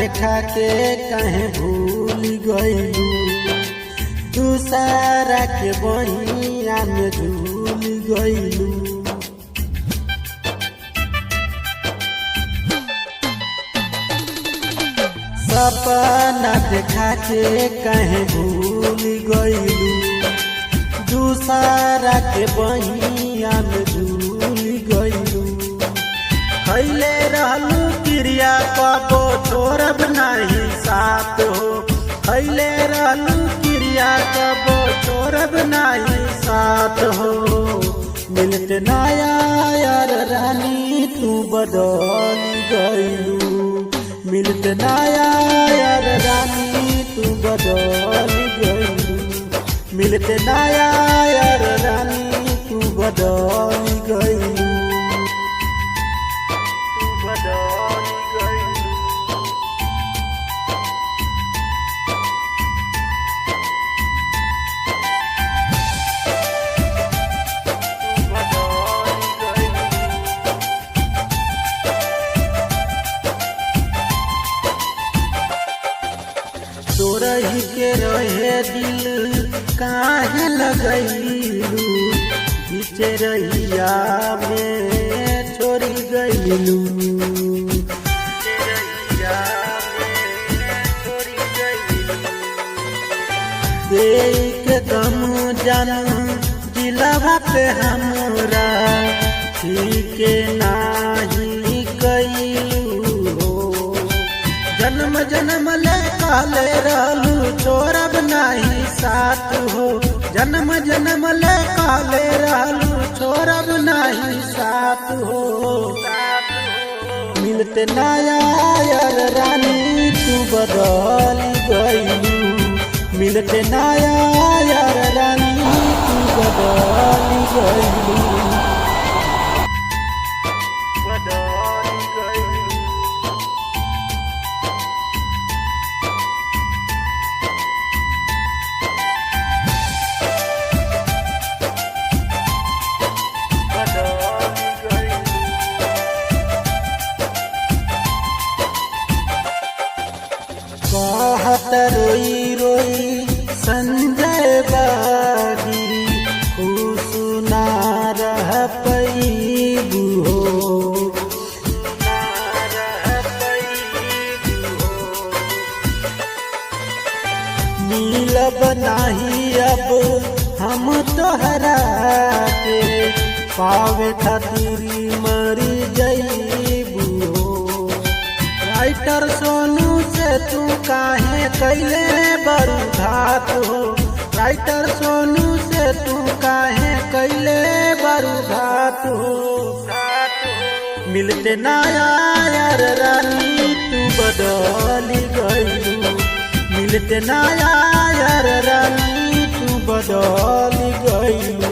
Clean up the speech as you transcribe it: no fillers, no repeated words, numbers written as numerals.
देखा के कहे भूल गइलू, दूसरा के बहिया में झूल गइलू। सपना देखा के कहे भूल गइलू, दूसरा के बहिया में झूल गइलू। खैले रहलू क्रिया कबो छोड़ब नहीं साथ हो, खैले रहलू क्रिया कबो छोड़ब नहीं साथ हो। मिलते नया यार रानी तू बदल गइलू, मिलते नया यार रानी तू बदल गइलू, मिलते नया यार रानी तू बदल गइलू, तू बदल गइलू। तोरही के रहे दिल काहे लगैलू, पीछे रहिया में छोड़ी गइलू, देख दम जानू दिलवा पे हमरा ठीक नाही कइलू हो। जन्म जन्म ले कहले रहलू छोड़ब नहीं साथ हो, जन्म जन्म ले कहले रहलू छोड़ब नहीं साथ हो। मिलते नया यार रानी तू बदल गइलू, मिलते नया यार रानी तू बदल गइलू, बदल गइलू। कहत रोई रोई संजय बागी, खुश ना रह पैबू हो, मिलब नहीं अब हम तोहरा के, पावे खातिर मरी जइबू हो। राइटर सोनू से तू काहे कैले बरू घात हो, राइटर सोनू से तू काहे कैले बरू घात हो। मिलते नया यार रानी तू बदल गइलू, मिलते नया यार रानी तू बदल गइलू।